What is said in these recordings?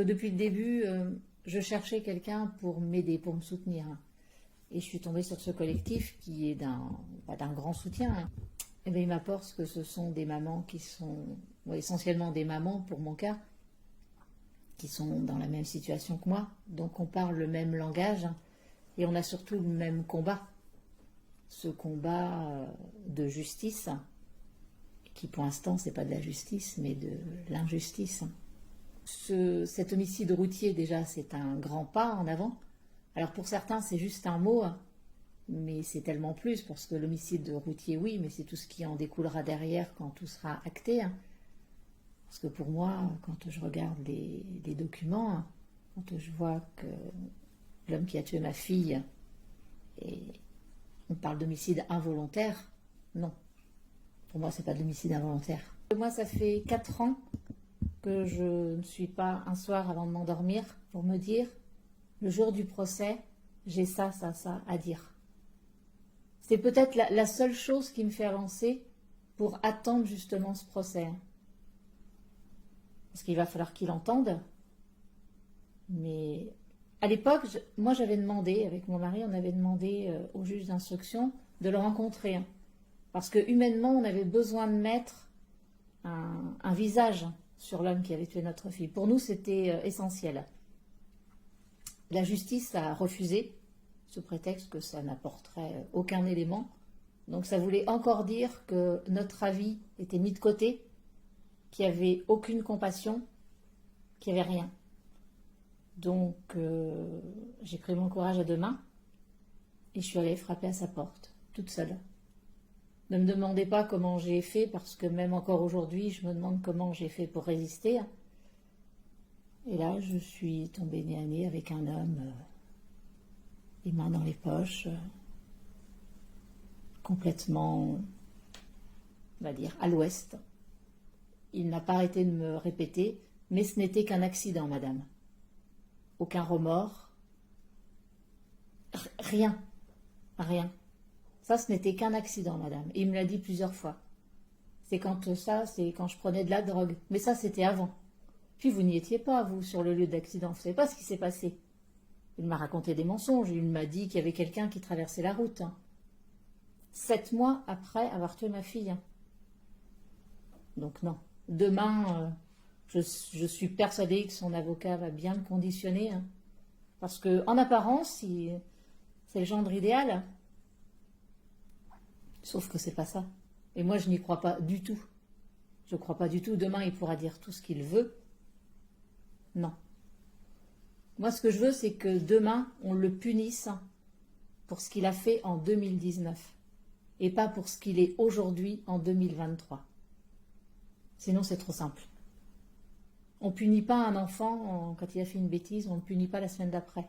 Depuis le début, je cherchais quelqu'un pour m'aider, pour me soutenir. Et je suis tombée sur ce collectif qui est d'un grand soutien. Et bien, il m'apporte que ce sont des mamans qui sont, essentiellement des mamans pour mon cas, qui sont dans la même situation que moi. Donc on parle le même langage et on a surtout le même combat. Ce combat de justice, qui pour l'instant c'est pas de la justice mais de l'injustice. Cet homicide routier, déjà, c'est un grand pas en avant. Alors pour certains, c'est juste un mot, mais c'est tellement plus, parce que l'homicide routier, oui, mais c'est tout ce qui en découlera derrière quand tout sera acté. Parce que pour moi, quand je regarde les documents, quand je vois que l'homme qui a tué ma fille, et on parle d'homicide involontaire, non. Pour moi, c'est pas de l'homicide involontaire. Moi, ça fait 4 ans que je ne suis pas un soir avant de m'endormir pour me dire, le jour du procès, j'ai ça à dire. C'est peut-être la seule chose qui me fait avancer pour attendre justement ce procès. Parce qu'il va falloir qu'il entende. Mais à l'époque, moi j'avais demandé, avec mon mari, on avait demandé au juge d'instruction de le rencontrer. Parce que humainement, on avait besoin de mettre un visage sur l'homme qui avait tué notre fille. Pour nous, c'était essentiel. La justice a refusé, sous prétexte que ça n'apporterait aucun élément. Donc ça voulait encore dire que notre avis était mis de côté, qu'il n'y avait aucune compassion, qu'il n'y avait rien. Donc j'ai pris mon courage à 2 mains et je suis allée frapper à sa porte, toute seule. Ne me demandez pas comment j'ai fait, parce que même encore aujourd'hui, je me demande comment j'ai fait pour résister. Et là, je suis tombée nez à nez avec un homme, les mains dans les poches, complètement, on va dire, à l'ouest. Il n'a pas arrêté de me répéter, mais ce n'était qu'un accident, madame. Aucun remords. Rien. Rien. Ça, ce n'était qu'un accident, madame. Et il me l'a dit plusieurs fois. C'est quand je prenais de la drogue. Mais ça, c'était avant. Puis vous n'y étiez pas, vous, sur le lieu d'accident. Vous ne savez pas ce qui s'est passé. Il m'a raconté des mensonges. Il m'a dit qu'il y avait quelqu'un qui traversait la route. 7 mois après avoir tué ma fille. Donc non. Demain, je suis persuadée que son avocat va bien le conditionner. Parce que, en apparence, c'est le gendre idéal. Sauf que c'est pas ça. Et moi, je n'y crois pas du tout. Je ne crois pas du tout. Demain, il pourra dire tout ce qu'il veut. Non. Moi, ce que je veux, c'est que demain, on le punisse pour ce qu'il a fait en 2019 et pas pour ce qu'il est aujourd'hui en 2023. Sinon, c'est trop simple. On ne punit pas un enfant quand il a fait une bêtise, on ne le punit pas la semaine d'après.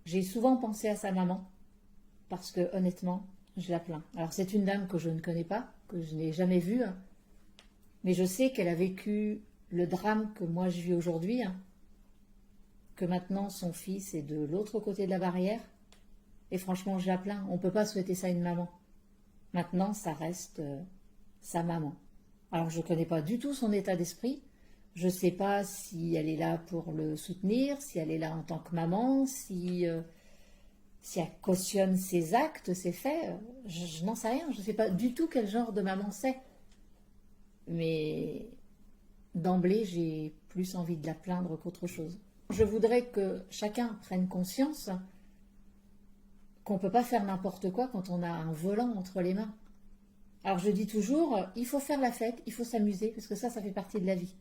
J'ai souvent pensé à sa maman parce que, honnêtement, je la plains. Alors, c'est une dame que je ne connais pas, que je n'ai jamais vue, mais je sais qu'elle a vécu le drame que moi je vis aujourd'hui, que maintenant son fils est de l'autre côté de la barrière, et franchement, je la plains. On ne peut pas souhaiter ça à une maman. Maintenant, ça reste sa maman. Alors, je ne connais pas du tout son état d'esprit. Je ne sais pas si elle est là pour le soutenir, si elle est là en tant que maman, si elle cautionne ses actes, ses faits. Je n'en sais rien. Je ne sais pas du tout quel genre de maman c'est. Mais d'emblée, j'ai plus envie de la plaindre qu'autre chose. Je voudrais que chacun prenne conscience qu'on ne peut pas faire n'importe quoi quand on a un volant entre les mains. Alors je dis toujours, il faut faire la fête, il faut s'amuser, parce que ça fait partie de la vie.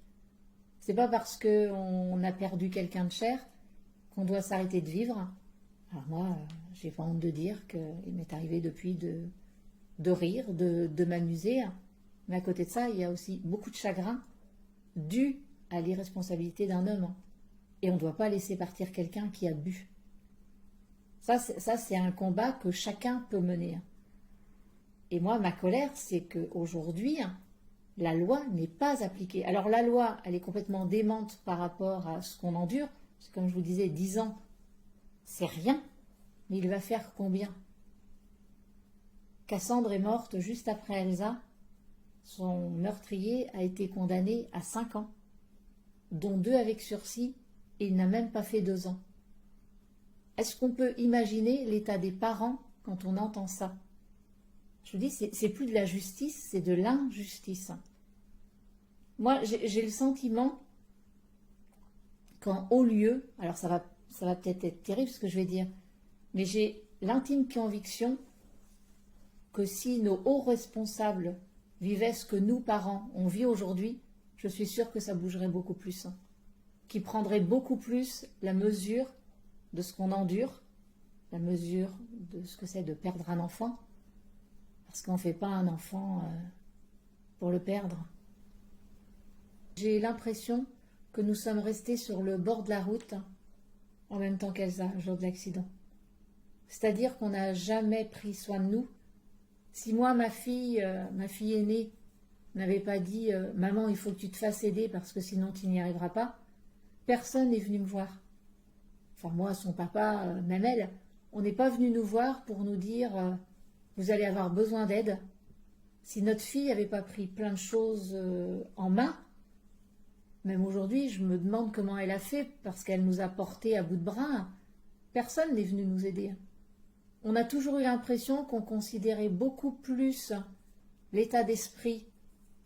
C'est pas parce qu'on a perdu quelqu'un de cher qu'on doit s'arrêter de vivre. Alors moi, j'ai pas honte de dire qu'il m'est arrivé depuis de rire, de m'amuser. Mais à côté de ça, il y a aussi beaucoup de chagrin dû à l'irresponsabilité d'un homme. Et on ne doit pas laisser partir quelqu'un qui a bu. Ça, c'est un combat que chacun peut mener. Et moi, ma colère, c'est qu'aujourd'hui, la loi n'est pas appliquée. Alors la loi, elle est complètement démente par rapport à ce qu'on endure. Parce que, comme je vous disais, 10 ans, c'est rien. Mais il va faire combien? Cassandre est morte juste après Elsa. Son meurtrier a été condamné à 5 ans, dont 2 avec sursis et il n'a même pas fait 2 ans. Est-ce qu'on peut imaginer l'état des parents quand on entend ça? Je vous dis, c'est plus de la justice, c'est de l'injustice. Moi, j'ai le sentiment qu'en haut lieu, alors ça va peut-être être terrible ce que je vais dire, mais j'ai l'intime conviction que si nos hauts responsables vivaient ce que nous, parents, on vit aujourd'hui, je suis sûre que ça bougerait beaucoup plus. Qu'ils prendraient beaucoup plus la mesure de ce qu'on endure, la mesure de ce que c'est de perdre un enfant, parce qu'on ne fait pas un enfant pour le perdre. J'ai l'impression que nous sommes restés sur le bord de la route en même temps qu'Elsa, le jour de l'accident. C'est-à-dire qu'on n'a jamais pris soin de nous. Si moi, ma fille aînée, n'avait pas dit « Maman, il faut que tu te fasses aider parce que sinon tu n'y arriveras pas », personne n'est venu me voir. Enfin, moi, son papa, même elle, on n'est pas venu nous voir pour nous dire « Vous allez avoir besoin d'aide ». Si notre fille n'avait pas pris plein de choses en main, même aujourd'hui, je me demande comment elle a fait parce qu'elle nous a portés à bout de bras. Personne n'est venu nous aider. On a toujours eu l'impression qu'on considérait beaucoup plus l'état d'esprit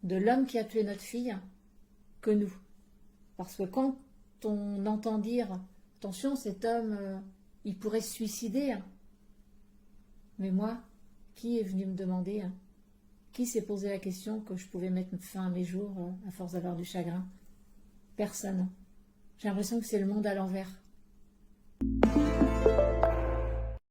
de l'homme qui a tué notre fille que nous. Parce que quand on entend dire « Attention, cet homme, il pourrait se suicider », mais moi, qui est venu me demander, qui s'est posé la question que je pouvais mettre fin à mes jours à force d'avoir du chagrin? Personne. J'ai l'impression que c'est le monde à l'envers.